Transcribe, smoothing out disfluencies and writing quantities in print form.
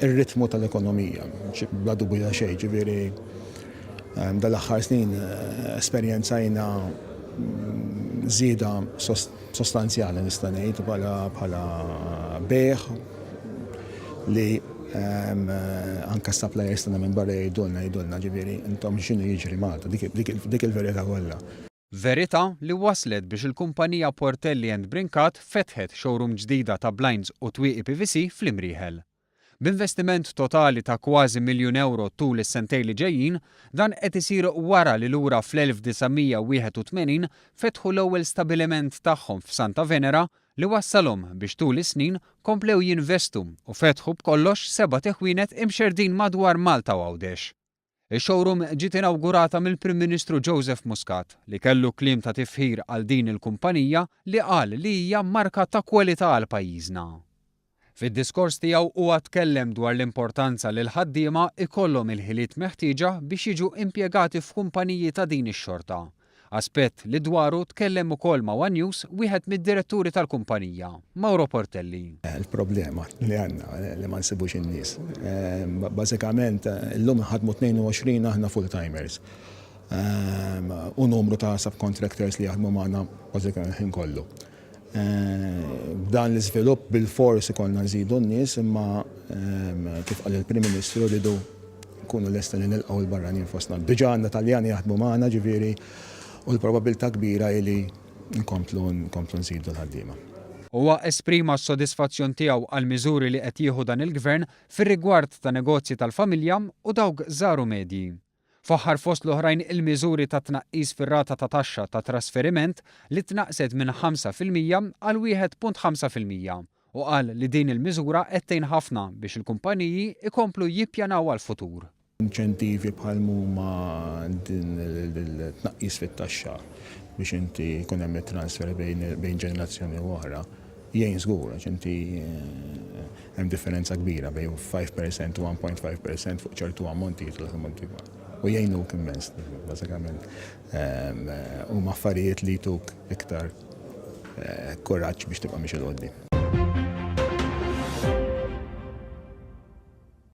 ir-ritmu tal-ekonomija, bla dubju ta' xejn, ġifieri dal-aħħar snin esperjenzajna żieda sostanzjali nista' ngħid bħala beħ li anke suppliers tagħna minn barra jgħidulna ġifieri intom x'inhu jiġri Malta, dik il-verità kollha. Verità li waslet biex il-kumpanija Portelli & Brincat fetħet showroom ġdida ta' blinds u twieqi PVC fl-Imrieħel. B'investiment totali ta' kważi €1,000,000 tul is-sentejn li ġejjin, dan qed isir wara li lura fl-1981 fetħu l-ewwel stabbiliment tagħhom f'Santa Venera li wassalhom biex tul is-snin komplew jinvestu u fetħu b'kollox 7 teħwienet imxerdin madwar Malta u Għawdex. Ix-showroom ġiet inawgurata mill-Prim Ministru Joseph Muscat li kellu kliem ta' tifħir għal din il-kumpanija li qal li hija marka ta' kwalità għal pajjiżna. Fid-diskors tiegħu huwa tkellem dwar l-importanza li l-ħaddiema ikollhom il-ħiliet meħtieġa biex jiġu impjegati f'kumpaniji ta' din ix-xorta. Aspett li dwaru tkellem ukoll ma' One News wieħed mid-diretturi tal-kumpanija, Mauro Portelli. Il-problema li għandna li ma nsibux in-nies. Bażikament illum ħadmu 22 aħna full-timers. U numru ta' subcontractors li jaħdmu magħna bażikament ħin kollu. B'dan l-iżvilupp bil-fors ikollna nżidu n-nies imma kif qal il-Prim Ministru rridu nkunu lesti li nilqgħu l-barranin fostna. Diġà għandna Taljani jaħdmu magħna ġifieri u l-probabilità kbira li nkomplu nżidu l-ħaddiema. Huwa esprima s-sodisfazzjon tiegħu għal miżuri li qed jieħu dan il-Gvern fir-rigward ta' negozji tal-familja u dawk żaru medji. Faħħar fost l-oħrajn il-miżuri ta' tnaqqis fir-rata ta' taxxa ta' trasferiment li tnaqset minn 5% għal 1.5% u qal li din il-miżura qed tgħin ħafna biex il-kumpaniji ikomplu jippjanaw għall-futur. Inċentivi bħal huma din il-tnaqqis fit-taxxa biex inti jkun hemm transfer bejn ġenerazzjoni u oħra jgħin żgur għax inti hemm differenza kbira bejn 5% u 1.5% fuq ċertu ammonti u jgħinuk immens bażikament. Huma affarijiet li jtuk iktar kuraġġ biex tibqa' miex il-qoddim.